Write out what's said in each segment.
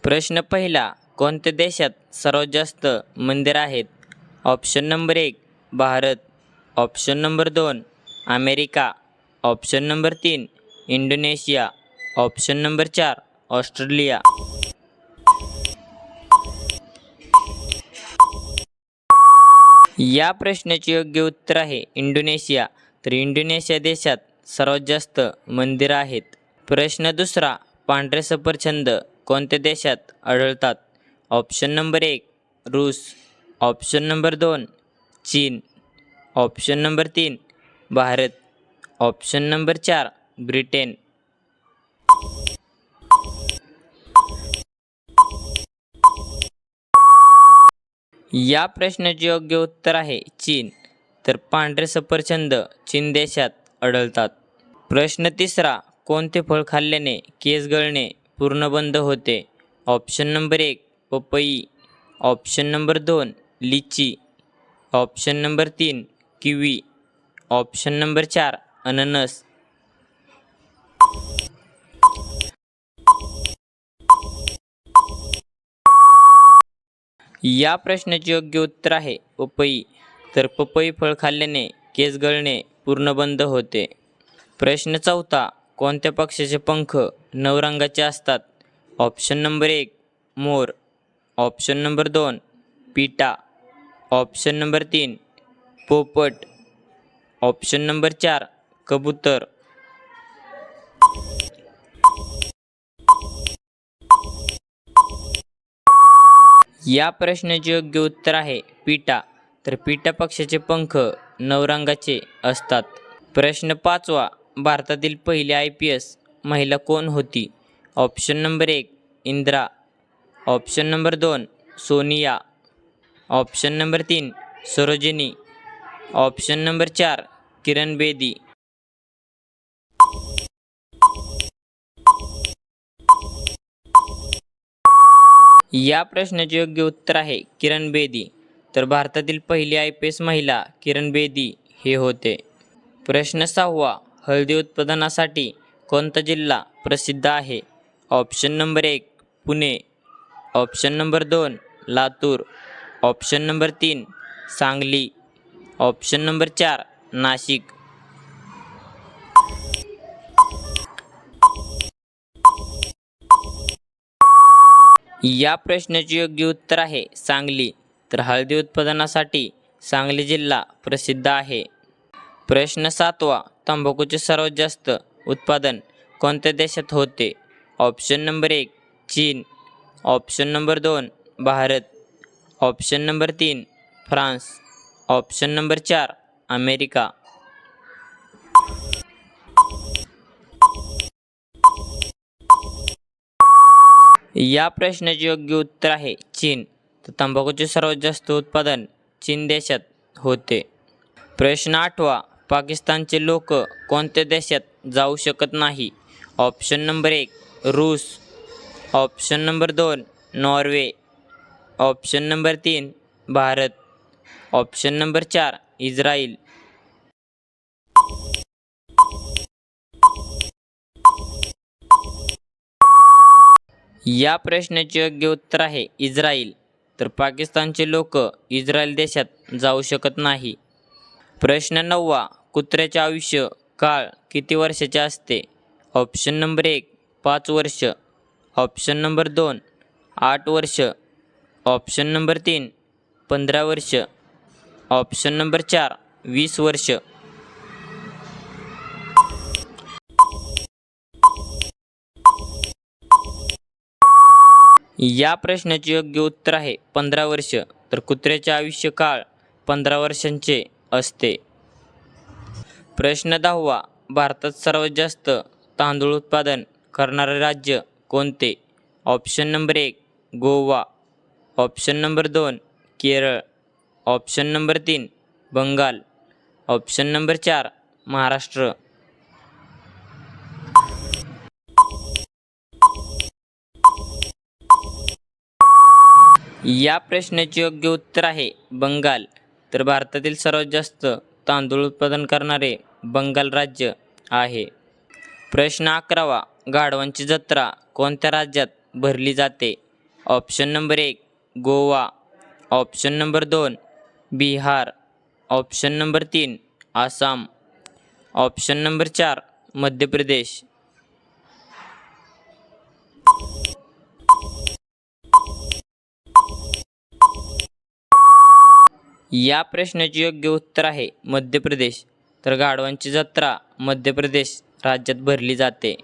प्रश्न पहिला, कोणत्या देशात सर्वात जास्त मंदिर आहेत? Option number 1 Bharat, option number 2 America, option number 3 Indonesia, option number 4 Australia. या प्रश्नाचे योग्य उत्तर आहे इंडोनेशिया. तर इंडोनेशिया देशात सर्वात जास्त मंदिरं आहेत. प्रश्न दुसरा, पांढरे सफरचंद कोणत्या देशात आढळतात? ऑप्शन नंबर 1 रूस, ऑप्शन नंबर 2 चीन, option number 3 Bharat, option number 4 Britain. या प्रश्नाचे योग्य उत्तर आहे चीन. तर पांढरे सफरचंद चीन देशात आढळतात. प्रश्न तिसरा, कोणते फळ खाल्ल्याने केस गळणे पूर्ण बंद होते? ऑप्शन नंबर 1 पपई, ऑप्शन नंबर 2 लिची, option number 3 kiwi, option number 4 अननस. या प्रश्नाचे योग्य उत्तर आहे पपई. तर पपई फळ खाल्ल्याने केस गळणे पूर्ण बंद होते. प्रश्न चौथा, कोणत्या पक्ष्याचे पंख 9 रंगाचे असतात? ऑप्शन नंबर 1 मोर, ऑप्शन नंबर 2 पिटा, ऑप्शन नंबर 3 पोपट, ऑप्शन नंबर 4 कबूतर. या प्रश्नाचे योग्य उत्तर आहे पिटा. तर पिटा पक्षाचे पंख 9 रंगाचे असतात. प्रश्न पाचवा, भारतातील पहिली IPS महिला कोण होती? Option number 1 Indira, option number 2 Sonia, option number 3 Sarojini, option number 4 Kiran Bedi. या प्रश्नाचे योग्य उत्तर आहे किरण बेदी. तर भारतातील पहिली IPS महिला किरण बेदी हे होते. प्रश्न सहावा, हळदी उत्पादनासाठी कोणता जिल्हा प्रसिद्ध आहे? Option number 1 Pune, option number 2 Latur, option number 3 Sangli, option number 4 Nashik. या प्रश्नाचे योग्य उत्तर आहे सांगली. तर हळदी उत्पादनासाठी सांगली जिल्हा प्रसिद्ध आहे. प्रश्न सातवा, तंबाखूचे सर्वात जास्त उत्पादन कोणत्या देशात होते? ऑप्शन नंबर 1 चीन, option number 2 Bharat, option number 3 France, option number 4 America. या प्रश्नाचे योग्य उत्तर आहे चीन. तर तंबाखूचे सर्वात जास्त उत्पादन चीन देशात होते. प्रश्न आठवा, पाकिस्तानचे लोक कोणत्या देशात जाऊ शकत नाही? ऑप्शन नंबर 1 रूस, option number 2 Norway, option number 3 Bharat, option number 4 Israel. या प्रश्नाचे योग्य उत्तर आहे इस्राईल. तर पाकिस्तानचे लोक इस्रायल देशात जाऊ शकत नाही. प्रश्न नववा, कुत्र्याचे आयुष्य काळ किती वर्षाचे असते? ऑप्शन नंबर 1 5 वर्ष, ऑप्शन नंबर 2 8 वर्ष, ऑप्शन नंबर 3 15 वर्ष, ऑप्शन नंबर 4 20 वर्ष. या प्रश्नाचे योग्य उत्तर आहे 15 वर्ष. तर कुत्र्याचे आयुष्य काळ 15 वर्षांचे असते. प्रश्न 10वा, भारतात सर्वात जास्त तांदूळ उत्पादन करणारे राज्य कोणते? Option number 1 Goa, option number 2 Kerala, option number 3 Bengal, option number 4 Maharashtra. या प्रश्नाचे योग्य उत्तर आहे बंगाल. तर भारतातील सर्वात जास्त तांदूळ उत्पादन करणारे बंगाल राज्य आहे. प्रश्न 11वा, गाढवांची जत्रा कोणत्या राज्यात भरली जाते? Option number 1 Goa, option number 2 Bihar, option number 3 Assam, option number 4 Madhya Pradesh. या प्रश्नाचे योग्य उत्तर आहे मध्य प्रदेश. तर गाढवांची जत्रा मध्य प्रदेश राज्यात भरली जाते.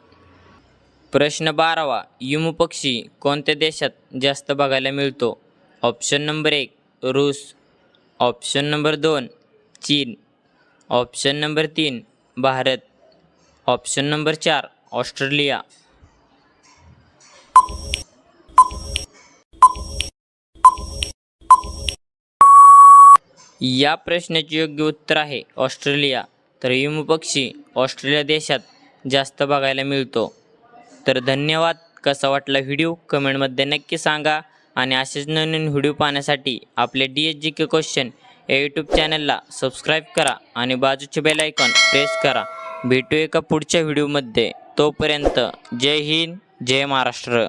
प्रश्न 12वा, युमू पक्षी कोणत्या देशात जास्त बघायला मिळतो? ऑप्शन नंबर 1 रूस, ऑप्शन नंबर 2 चीन, option number 3 Bharat, option number 4 Australia. या प्रश्नाचे योग्य उत्तर आहे ऑस्ट्रेलिया. तर युमू पक्षी ऑस्ट्रेलिया देशात जास्त बघायला मिळतो. तर धन्यवाद. कसा वाटला व्हिडिओ कमेंटमध्ये नक्की सांगा आणि असेच नवीन व्हिडिओ पाहण्यासाठी आपले DSGK क्वेश्चन या यूट्यूब चॅनलला सबस्क्राईब करा आणि बाजूचे बेल आयकॉन प्रेस करा. भेटू एका पुढच्या व्हिडिओमध्ये. तोपर्यंत जय हिंद, जय महाराष्ट्र.